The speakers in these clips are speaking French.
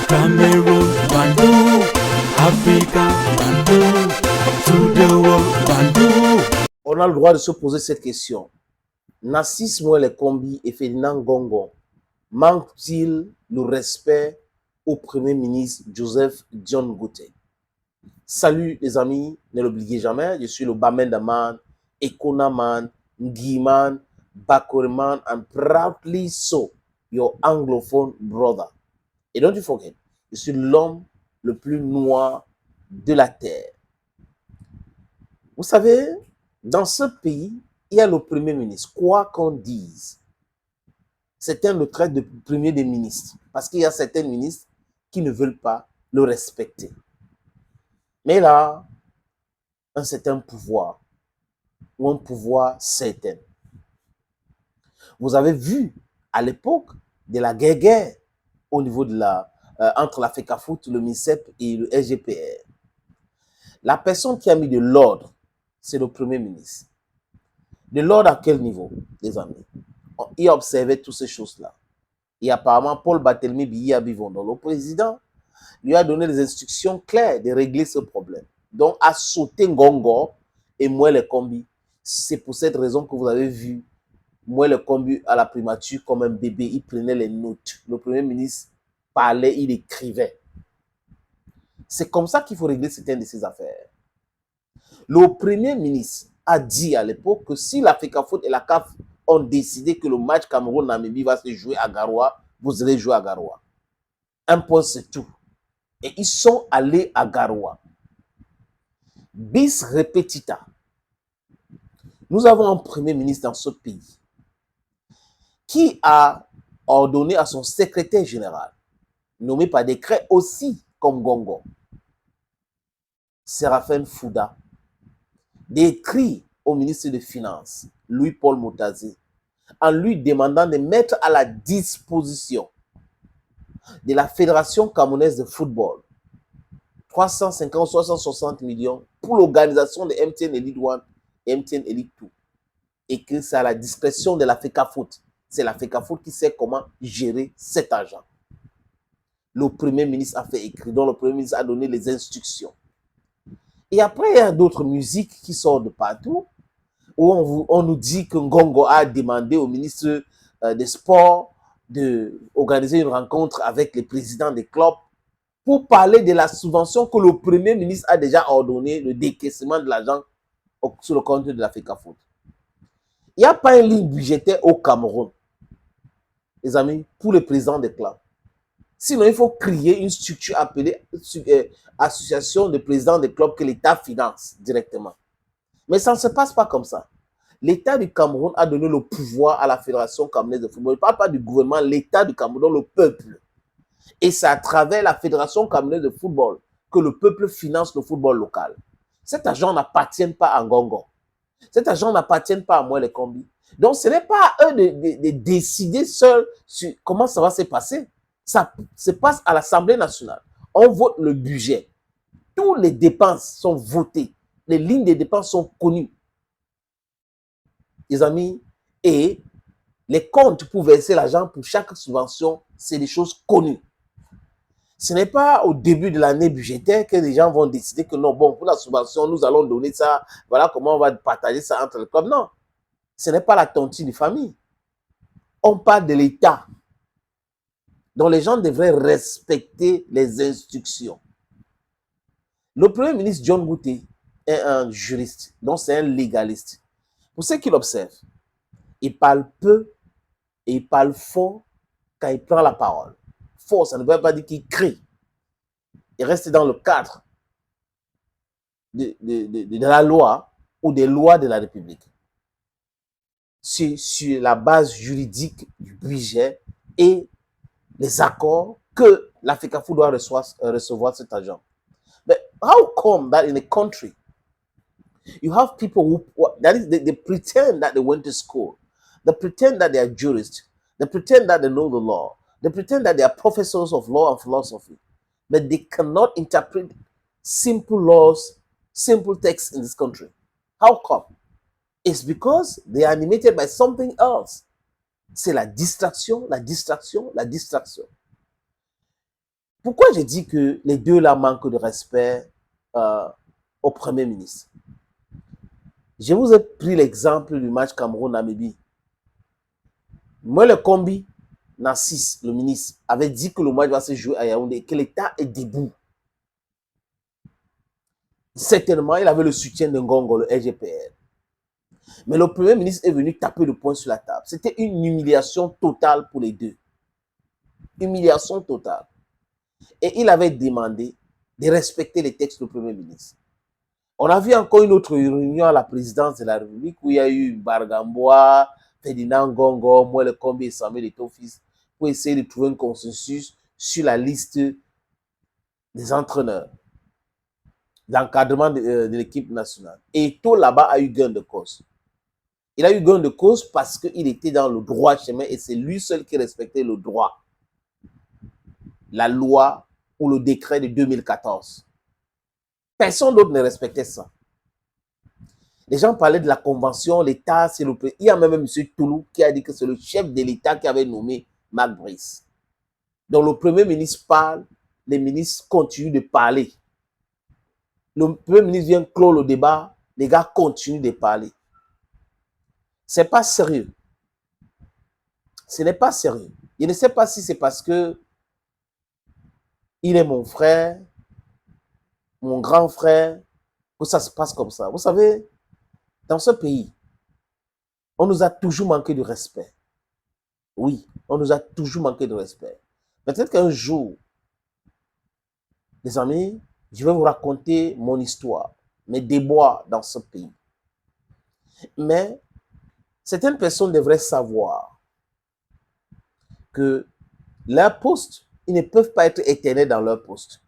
Cameroon, Bandung, Africa, Bandung, to the world, Bandung. On a le droit de se poser cette question. Narcisse Mouele Kombi et Ferdinand Gongo manquent-ils le respect au Premier ministre Joseph John Ngouté? Salut les amis, ne l'oubliez jamais, je suis le Bamendaman, Ekonaman, Ngiman, Bakoreman, and proudly so, your anglophone brother. Et don't you forget, je suis l'homme le plus noir de la terre. Vous savez, dans ce pays, il y a le Premier ministre, quoi qu'on dise. Certains le traitent de premier des ministres, parce qu'il y a certains ministres qui ne veulent pas le respecter. Mais là, un certain pouvoir, ou un pouvoir certain. Vous avez vu, à l'époque de la guerre au niveau de entre la FECAFOOT, le MICEP et le SGPR, la personne qui a mis de l'ordre, c'est le Premier ministre. De l'ordre à quel niveau, les amis? Il a observé toutes ces choses-là. Et apparemment, Paul Barthélemy Biya Bivondo, le président, lui a donné des instructions claires de régler ce problème. Donc, à sauter Ngongo et Mouele Kombi. C'est pour cette raison que vous avez vu Mouele Kombi à la primature comme un bébé. Il prenait les notes. Le Premier ministre parlait, il écrivait. C'est comme ça qu'il faut régler certaines de ces affaires. Le Premier ministre a dit à l'époque que si la FECAFOOT et la CAF ont décidé que le match Cameroun-Namibie va se jouer à Garoua, vous allez jouer à Garoua. Un point, c'est tout. Et ils sont allés à Garoua. Bis repetita. Nous avons un Premier ministre dans ce pays qui a ordonné à son secrétaire général, nommé par décret aussi comme Gongo, Séraphin Fouda, d'écrire au ministre des Finances, Louis-Paul Motazé, en lui demandant de mettre à la disposition de la Fédération camerounaise de football 350-360 millions pour l'organisation de MTN Elite 1 et MTN Elite 2. Et que c'est à la discrétion de la FECAFOOT. C'est la FECAFOOT qui sait comment gérer cet argent. Le Premier ministre a fait écrire, donc le Premier ministre a donné les instructions. Et après, il y a d'autres musiques qui sortent de partout, où on nous dit que Ngongo a demandé au ministre des Sports d'organiser une rencontre avec les présidents des clubs pour parler de la subvention que le Premier ministre a déjà ordonné, le décaissement de l'argent sur le compte de la FECAFOOT. Il n'y a pas une ligne budgétaire au Cameroun, les amis, pour les présidents des clubs. Sinon, il faut créer une structure appelée Association de présidents des clubs que l'État finance directement. Mais ça ne se passe pas comme ça. L'État du Cameroun a donné le pouvoir à la Fédération camerounaise de football. Il ne parle pas du gouvernement, l'État du Cameroun, le peuple. Et c'est à travers la Fédération camerounaise de football que le peuple finance le football local. Cet argent n'appartient pas à Ngongo. Cet argent n'appartient pas à Mouele Kombi. Donc, ce n'est pas à eux de décider seuls sur comment ça va se passer. Ça se passe à l'Assemblée nationale. On vote le budget. Toutes les dépenses sont votées. Les lignes de dépenses sont connues. Les amis, et les comptes pour verser l'argent pour chaque subvention, c'est des choses connues. Ce n'est pas au début de l'année budgétaire que les gens vont décider que non, bon, pour la subvention, nous allons donner ça, voilà comment on va partager ça entre les clubs. Non, ce n'est pas la tontine de famille. On parle de l'État. Donc les gens devraient respecter les instructions. Le Premier ministre John Ngouté est un juriste, donc c'est un légaliste. Pour ceux qui l'observent, il parle peu et il parle fort quand il prend la parole. Fort, ça ne veut pas dire qu'il crie. Il reste dans le cadre de la loi ou des lois de la République. Sur la base juridique du budget et les accords que la FECAFOOT doit recevoir cet argent. But how come that in a country you have people who that is they pretend that they went to school, they pretend that they are jurists, they pretend that they know the law, they pretend that they are professors of law and philosophy, but they cannot interpret simple laws, simple texts in this country. How come? It's because they are animated by something else. C'est la distraction, la distraction, la distraction. Pourquoi je dis que les deux là manquent de respect au Premier ministre? Je vous ai pris l'exemple du match Cameroun-Namibie. Moi, le combi, Narcisse, le ministre, avait dit que le match va se jouer à Yaoundé et que l'État est debout. Certainement, il avait le soutien de Ngongo, le RGPR. Mais le Premier ministre est venu taper le poing sur la table. C'était une humiliation totale pour les deux. Humiliation totale. Et il avait demandé de respecter les textes du Premier ministre. On a vu encore une autre réunion à la présidence de la République où il y a eu Bargamboa, Ferdinand Ngongo, moi le Combi et Samuel Eto'o-Fils pour essayer de trouver un consensus sur la liste des entraîneurs d'encadrement de l'équipe nationale. Et Eto'o là-bas a eu gain de cause. Il a eu gain de cause parce qu'il était dans le droit chemin et c'est lui seul qui respectait le droit, la loi ou le décret de 2014. Personne d'autre ne respectait ça. Les gens parlaient de la convention, l'État, c'est le président. Il y a même M. Toulou qui a dit que c'est le chef de l'État qui avait nommé Marc Brice. Donc le Premier ministre parle, les ministres continuent de parler. Le Premier ministre vient clore le débat, les gars continuent de parler. C'est pas sérieux. Ce n'est pas sérieux. Je ne sais pas si c'est parce que il est mon frère, mon grand frère, que ça se passe comme ça. Vous savez, dans ce pays, on nous a toujours manqué de respect. Oui, on nous a toujours manqué de respect. Peut-être qu'un jour, les amis, je vais vous raconter mon histoire, mes déboires dans ce pays. Mais certaines personnes devraient savoir que leur poste, ils ne peuvent pas être éternels dans leur poste.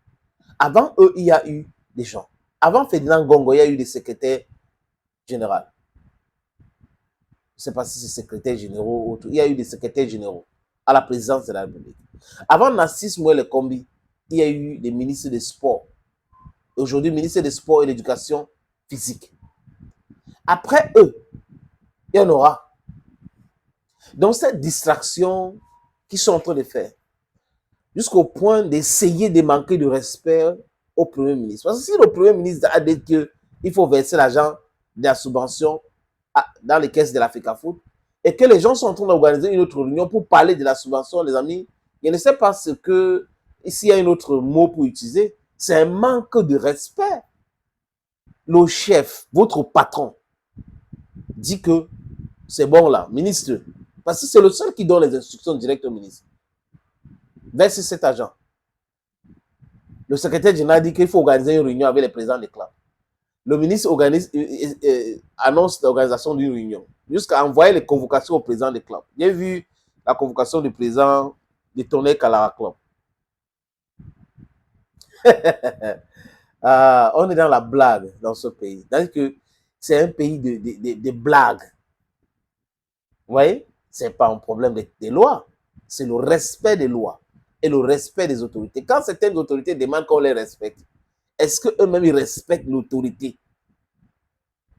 Avant eux, il y a eu des gens. Avant Ferdinand Ngongo, il y a eu des secrétaires généraux. Je ne sais pas si c'est secrétaire généraux ou autre. Il y a eu des secrétaires généraux à la présidence de la République. Avant Narcisse Mouelle Kombi, il y a eu des ministres des Sports. Aujourd'hui, ministre des Sports et de l'Éducation physique. Après eux, il y en aura. Donc, cette distraction qu'ils sont en train de faire, jusqu'au point d'essayer de manquer de respect au Premier ministre. Parce que si le Premier ministre a dit qu'il faut verser l'argent de la subvention dans les caisses de l'Africa Foot, et que les gens sont en train d'organiser une autre réunion pour parler de la subvention, les amis, je ne sais pas ce que, s'il y a un autre mot pour utiliser, c'est un manque de respect. Le chef, votre patron, dit que c'est bon là, ministre, parce que c'est le seul qui donne les instructions directes au ministre. Verser cet argent. Le secrétaire général dit qu'il faut organiser une réunion avec les présidents des clubs. Le ministre annonce l'organisation d'une réunion, jusqu'à envoyer les convocations au président des clubs. J'ai vu la convocation du président de Tonnerre Calara Club. On est dans la blague dans ce pays. C'est-à-dire que c'est un pays de blagues. Vous voyez? Ce n'est pas un problème des lois, c'est le respect des lois et le respect des autorités. Quand certaines autorités demandent qu'on les respecte, est-ce qu'eux-mêmes ils respectent l'autorité?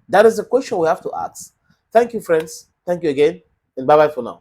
That is the question we have to ask. Thank you, friends. Thank you again, and bye-bye for now.